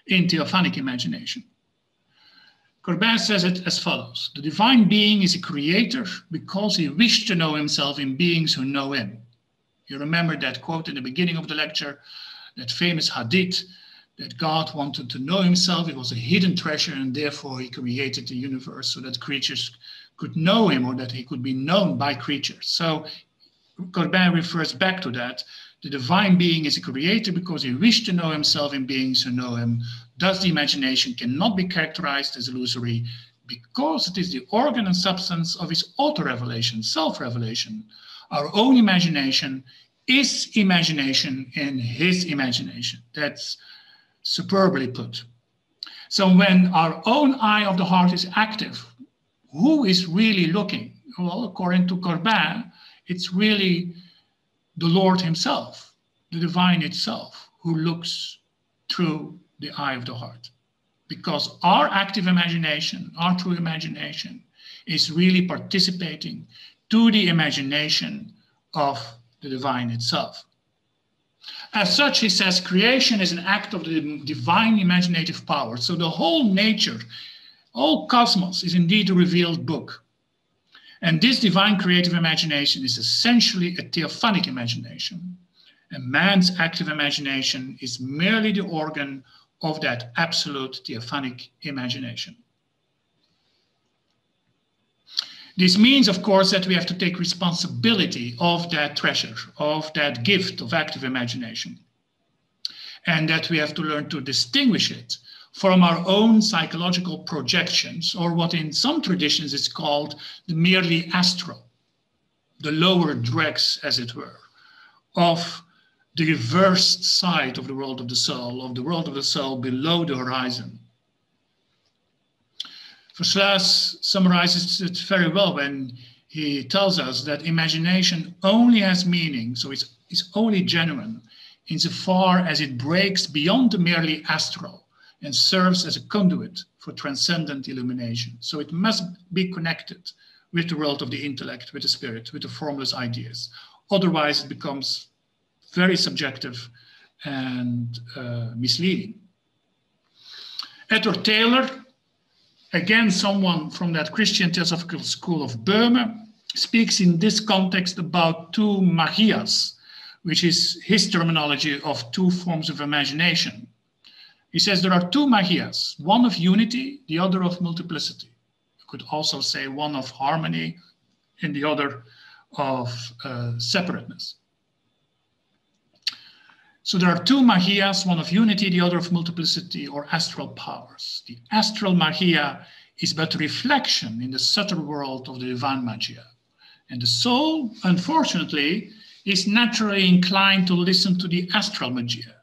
S1: in theophanic imagination. Corbin says it as follows: the divine being is a creator because he wished to know himself in beings who know him. You remember that quote in the beginning of the lecture, that famous hadith, that God wanted to know himself. It was a hidden treasure, and therefore he created the universe so that creatures could know him, or that he could be known by creatures. So Corbin refers back to that. The divine being is a creator because he wished to know himself in beings who know him. Thus, the imagination cannot be characterized as illusory because it is the organ and substance of his auto-revelation, self-revelation. Our own imagination is imagination in his imagination. That's superbly put. So when our own eye of the heart is active, who is really looking? Well, according to Corbin, it's really the Lord himself, the divine itself, who looks through the eye of the heart. Because our active imagination, our true imagination, is really participating to the imagination of the divine itself. As such, he says, creation is an act of the divine imaginative power. So the whole nature, all cosmos is indeed a revealed book. And this divine creative imagination is essentially a theophanic imagination. And man's active imagination is merely the organ of that absolute theophanic imagination. This means, of course, that we have to take responsibility of that treasure, of that gift of active imagination, and that we have to learn to distinguish it from our own psychological projections, or what in some traditions is called the merely astral, the lower dregs, as it were, of the reversed side of the world of the soul below the horizon. Versluis summarizes it very well when he tells us that imagination only has meaning, so it's only genuine, insofar as it breaks beyond the merely astral and serves as a conduit for transcendent illumination. So it must be connected with the world of the intellect, with the spirit, with the formless ideas. Otherwise, it becomes very subjective and misleading. Edward Taylor, again, someone from that Christian theosophical school of Böhme, speaks in this context about two magias, which is his terminology of two forms of imagination. He says there are two magias, one of unity, the other of multiplicity. You could also say one of harmony and the other of separateness. So there are two magias, one of unity, the other of multiplicity, or astral powers. The astral magia is but a reflection in the subtle world of the divine magia. And the soul, unfortunately, is naturally inclined to listen to the astral magia,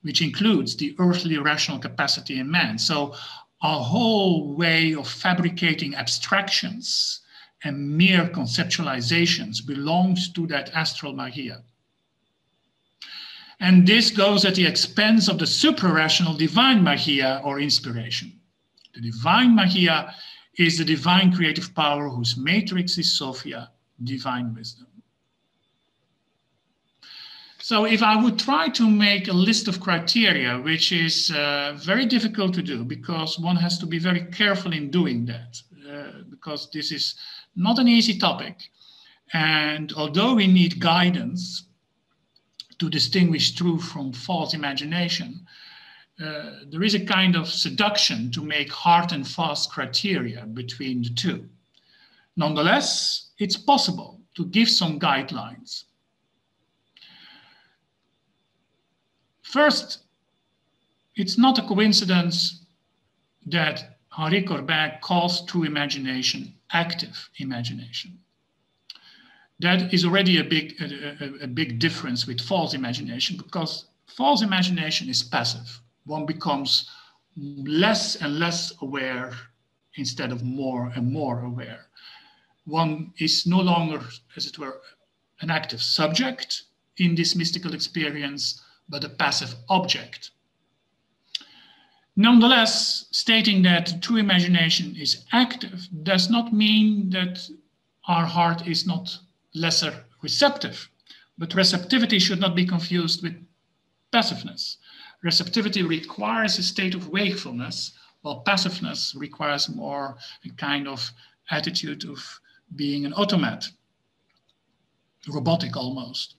S1: which includes the earthly rational capacity in man. So our whole way of fabricating abstractions and mere conceptualizations belongs to that astral magia. And this goes at the expense of the suprarational divine magia, or inspiration. The divine magia is the divine creative power whose matrix is Sophia, divine wisdom. So if I would try to make a list of criteria, which is very difficult to do because one has to be very careful in doing that, because this is not an easy topic. And although we need guidance, to distinguish true from false imagination, there is a kind of seduction to make hard and fast criteria between the two. Nonetheless, it's possible to give some guidelines. First, it's not a coincidence that Henry Corbin calls true imagination active imagination. That is already a big difference with false imagination, because false imagination is passive. One becomes less and less aware instead of more and more aware. One is no longer, as it were, an active subject in this mystical experience, but a passive object. Nonetheless, stating that true imagination is active does not mean that our heart is not lesser receptive, but receptivity should not be confused with passiveness. Receptivity requires a state of wakefulness, while passiveness requires more a kind of attitude of being an automat, robotic almost.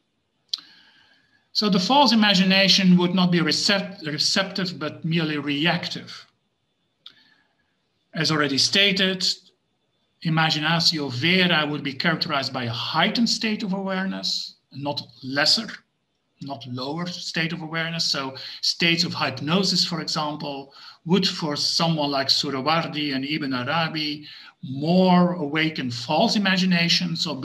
S1: So the false imagination would not be receptive, but merely reactive. As already stated, imaginatio vera would be characterized by a heightened state of awareness, not lesser, not lower state of awareness. So states of hypnosis, for example, would for someone like Suhrawardi and Ibn Arabi more awaken false imagination, so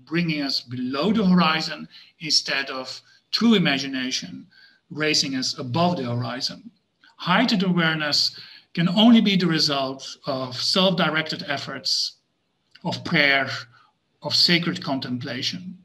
S1: bringing us below the horizon instead of true imagination, raising us above the horizon. Heightened awareness can only be the result of self-directed efforts, of prayer, of sacred contemplation.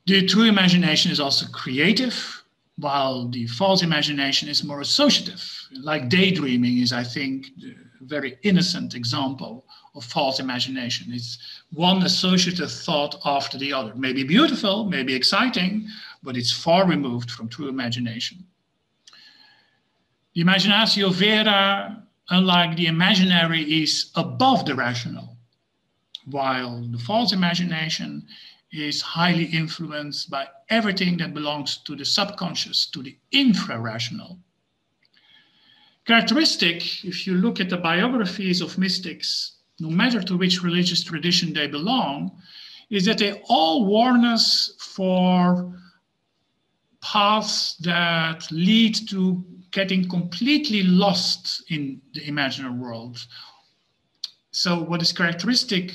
S1: The true imagination is also creative, while the false imagination is more associative. Like daydreaming is, I think, a very innocent example of false imagination. It's one associative thought after the other. Maybe beautiful, maybe exciting, but it's far removed from true imagination. The imaginatio vera, unlike the imaginary, is above the rational, while the false imagination is highly influenced by everything that belongs to the subconscious, to the infra-rational. Characteristic, if you look at the biographies of mystics, no matter to which religious tradition they belong, is that they all warn us for paths that lead to getting completely lost in the imaginary world. So what is characteristic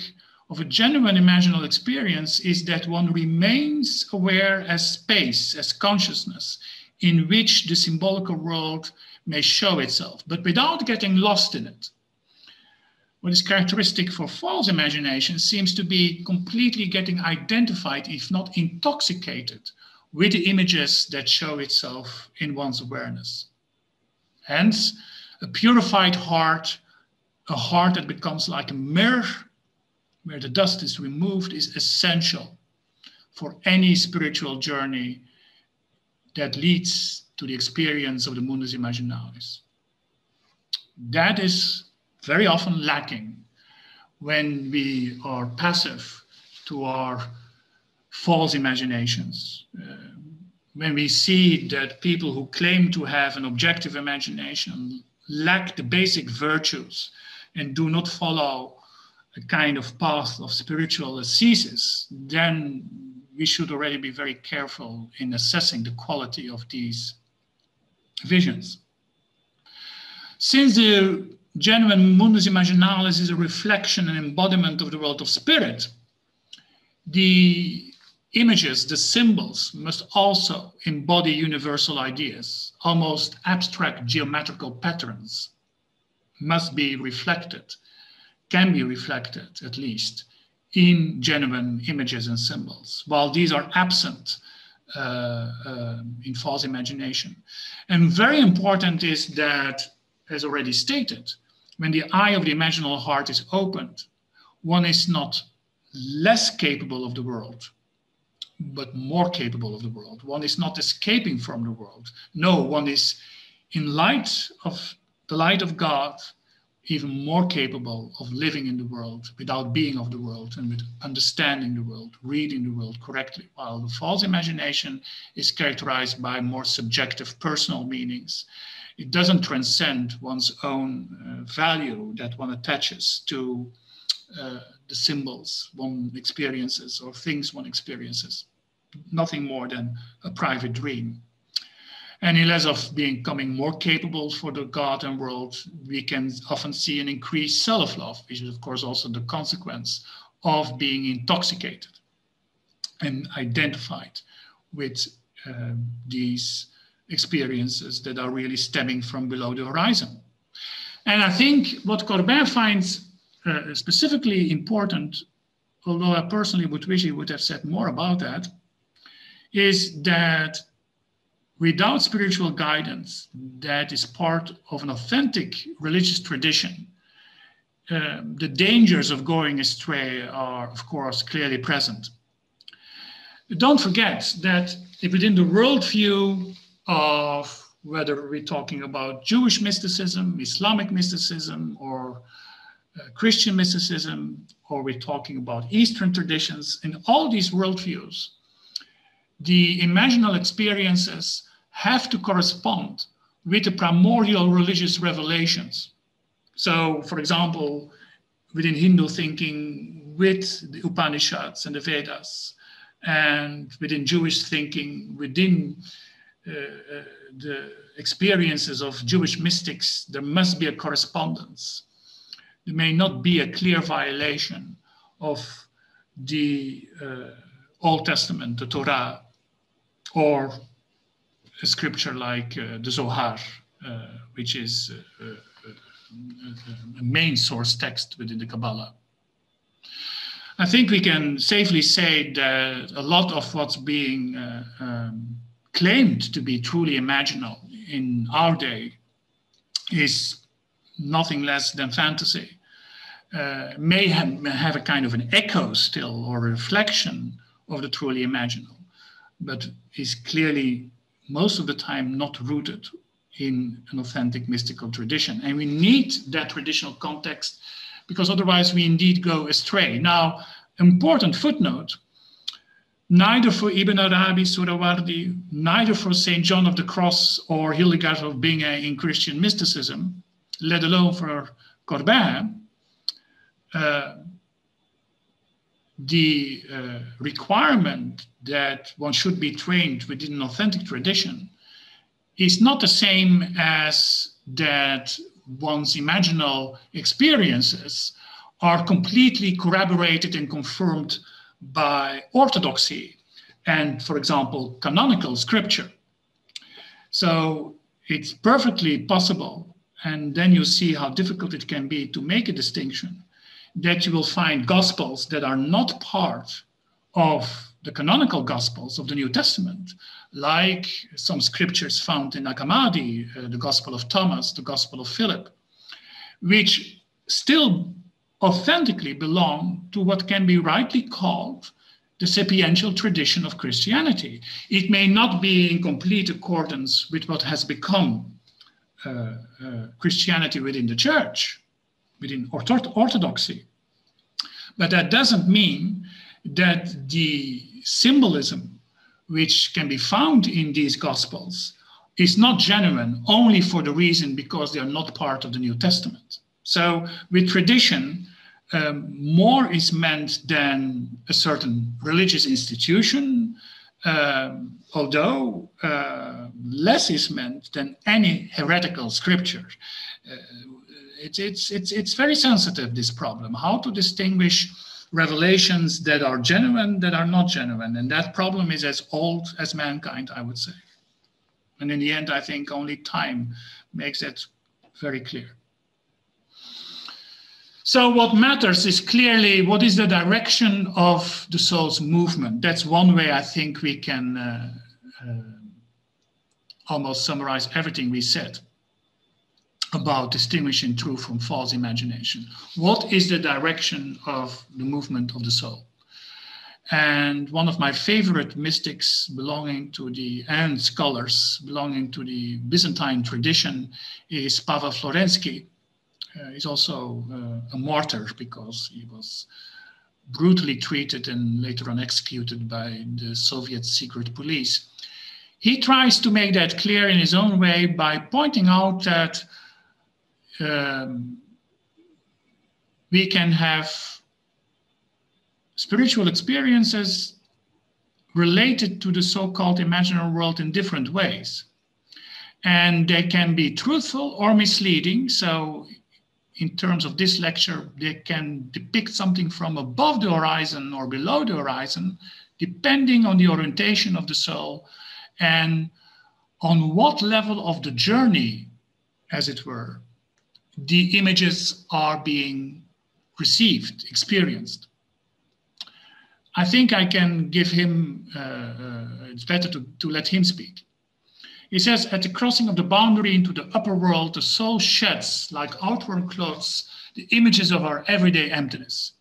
S1: of a genuine imaginal experience is that one remains aware as space, as consciousness, in which the symbolical world may show itself, but without getting lost in it. What is characteristic for false imagination seems to be completely getting identified, if not intoxicated, with the images that show itself in one's awareness. Hence, a purified heart, a heart that becomes like a mirror, where the dust is removed, is essential for any spiritual journey that leads to the experience of the mundus imaginalis. That is very often lacking when we are passive to our false imaginations. When we see that people who claim to have an objective imagination lack the basic virtues and do not follow a kind of path of spiritual ascesis, then we should already be very careful in assessing the quality of these visions. Since the genuine mundus imaginalis is a reflection and embodiment of the world of spirit, the images, the symbols, must also embody universal ideas. Almost abstract geometrical patterns must be reflected, can be reflected at least, in genuine images and symbols, while these are absent in false imagination. And very important is that, as already stated, when the eye of the imaginal heart is opened, one is not less capable of the world, but more capable of the world. One is not escaping from the world. No, one is in light of the light of God, even more capable of living in the world without being of the world and with understanding the world, reading the world correctly, while the false imagination is characterized by more subjective personal meanings. It doesn't transcend one's own value that one attaches to the symbols one experiences or things one experiences. Nothing more than a private dream. And unless of becoming more capable for the God and world, we can often see an increased self-love, which is of course also the consequence of being intoxicated and identified with these experiences that are really stemming from below the horizon. And I think what Corbin finds specifically important, although I personally would wish he would have said more about that, is that without spiritual guidance that is part of an authentic religious tradition, the dangers of going astray are, of course, clearly present. Don't forget that within the worldview of whether we're talking about Jewish mysticism, Islamic mysticism, or Christian mysticism, or we're talking about Eastern traditions, in all these worldviews, the imaginal experiences have to correspond with the primordial religious revelations. So, for example, within Hindu thinking, with the Upanishads and the Vedas, and within Jewish thinking, within the experiences of Jewish mystics, there must be a correspondence. There may not be a clear violation of the Old Testament, the Torah, or a scripture like the Zohar, which is a main source text within the Kabbalah. I think we can safely say that a lot of what's being claimed to be truly imaginal in our day is nothing less than fantasy. May have a kind of an echo still or a reflection of the truly imaginal, but is clearly most of the time not rooted in an authentic mystical tradition. And we need that traditional context because otherwise we indeed go astray. Now, important footnote, neither for Ibn Arabi, Surawardi, neither for St. John of the Cross or Hildegard of Bingen in Christian mysticism, let alone for Corbin, the requirement that one should be trained within an authentic tradition is not the same as that one's imaginal experiences are completely corroborated and confirmed by orthodoxy and, for example, canonical scripture. So it's perfectly possible, and then you see how difficult it can be to make a distinction, that you will find gospels that are not part of the canonical gospels of the New Testament, like some scriptures found in Nag Hammadi, the Gospel of Thomas, the Gospel of Philip, which still authentically belong to what can be rightly called the sapiential tradition of Christianity. It may not be in complete accordance with what has become Christianity within the church, within orthodoxy. But that doesn't mean that the symbolism which can be found in these gospels is not genuine only for the reason because they are not part of the New Testament. So with tradition, more is meant than a certain religious institution, although less is meant than any heretical scripture. It's very sensitive, this problem, how to distinguish revelations that are genuine, that are not genuine. And that problem is as old as mankind, I would say. And in the end, I think only time makes that very clear. So what matters is clearly what is the direction of the soul's movement. That's one way I think we can almost summarize everything we said about distinguishing true from false imagination. What is the direction of the movement of the soul? And one of my favorite mystics and scholars belonging to the Byzantine tradition is Paweł Florensky, He's also a martyr because he was brutally treated and later on executed by the Soviet secret police. He tries to make that clear in his own way by pointing out that we can have spiritual experiences related to the so-called imaginary world in different ways. And they can be truthful or misleading. So in terms of this lecture, they can depict something from above the horizon or below the horizon, depending on the orientation of the soul and on what level of the journey, as it were, the images are being received, experienced. I think I can give him, it's better to let him speak. He says, at the crossing of the boundary into the upper world, the soul sheds, like outworn clothes, the images of our everyday emptiness,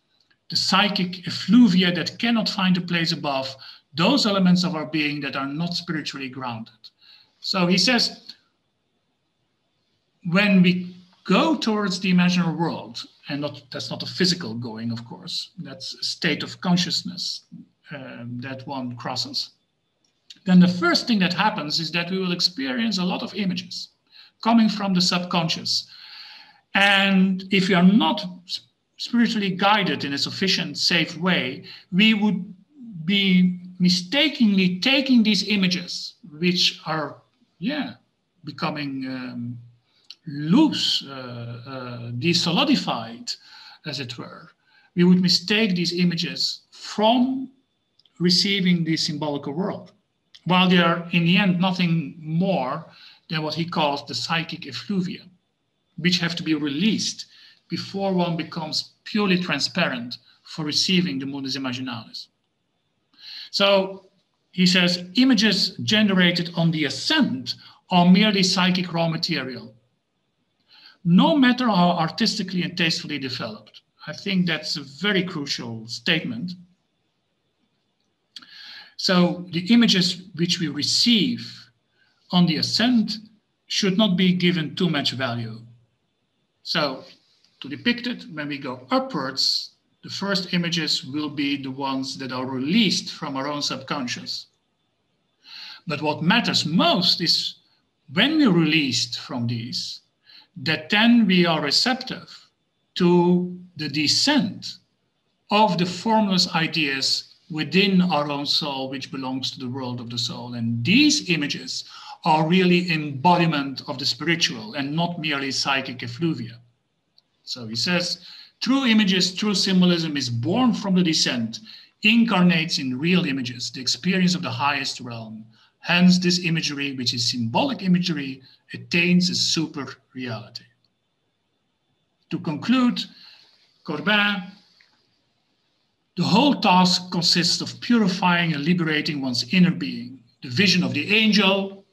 S1: the psychic effluvia that cannot find a place above, those elements of our being that are not spiritually grounded. So he says, when we go towards the imaginary world, and that's not a physical going, of course, that's a state of consciousness that one crosses, then the first thing that happens is that we will experience a lot of images coming from the subconscious. And if we are not spiritually guided in a sufficient, safe way, we would be mistakenly taking these images, which are, becoming loose, desolidified, as it were. We would mistake these images from receiving the symbolical world, while they are in the end nothing more than what he calls the psychic effluvia, which have to be released before one becomes purely transparent for receiving the mundus imaginalis. So he says, images generated on the ascent are merely psychic raw material, no matter how artistically and tastefully developed. I think that's a very crucial statement. So the images which we receive on the ascent should not be given too much value. So to depict it, when we go upwards, the first images will be the ones that are released from our own subconscious. But what matters most is when we're released from these, that then we are receptive to the descent of the formless ideas within our own soul, which belongs to the world of the soul. And these images are really embodiment of the spiritual and not merely psychic effluvia. So he says, true images, true symbolism is born from the descent, incarnates in real images, the experience of the highest realm. Hence, this imagery, which is symbolic imagery, attains a super reality. To conclude, Corbin, the whole task consists of purifying and liberating one's inner being. The vision of the angel,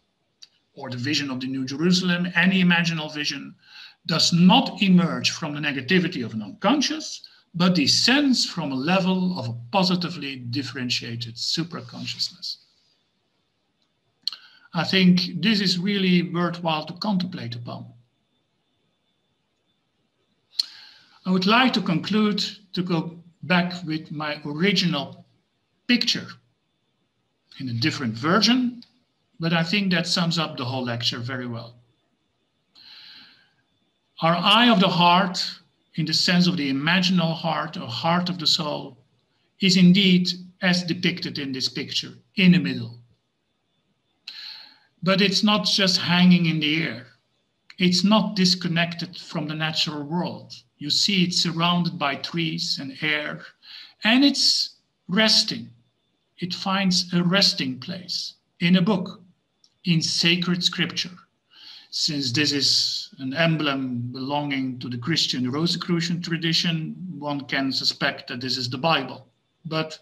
S1: or the vision of the New Jerusalem, any imaginal vision, does not emerge from the negativity of an unconscious, but descends from a level of a positively differentiated superconsciousness. I think this is really worthwhile to contemplate upon. I would like to conclude, to go back with my original picture in a different version, but I think that sums up the whole lecture very well. Our eye of the heart, in the sense of the imaginal heart or heart of the soul, is indeed as depicted in this picture, in the middle. But it's not just hanging in the air. It's not disconnected from the natural world. You see it's surrounded by trees and air, and it's resting. It finds a resting place in a book, in sacred scripture. Since this is an emblem belonging to the Christian Rosicrucian tradition, one can suspect that this is the Bible. But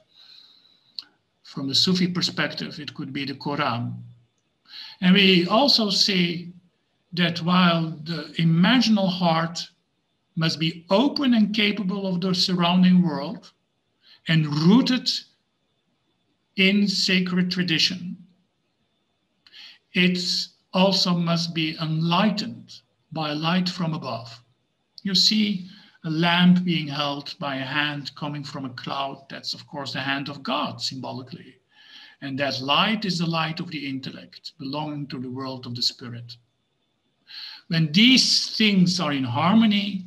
S1: from a Sufi perspective, it could be the Quran. And we also see that while the imaginal heart must be open and capable of the surrounding world and rooted in sacred tradition, it also must be enlightened by light from above. You see a lamp being held by a hand coming from a cloud. That's, of course, the hand of God, symbolically. And that light is the light of the intellect, belonging to the world of the spirit. When these things are in harmony,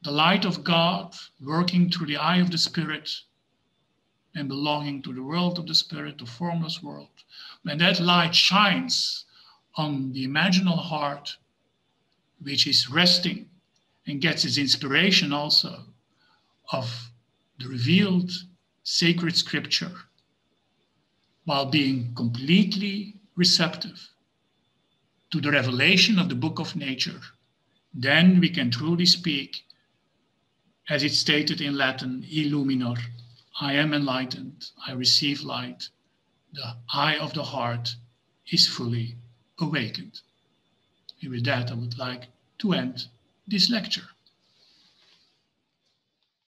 S1: the light of God working through the eye of the spirit and belonging to the world of the spirit, the formless world, when that light shines on the imaginal heart, which is resting and gets its inspiration also of the revealed sacred scripture, while being completely receptive to the revelation of the book of nature, then we can truly speak, as it's stated in Latin, illuminor, I am enlightened, I receive light, the eye of the heart is fully awakened. And with that, I would like to end this lecture.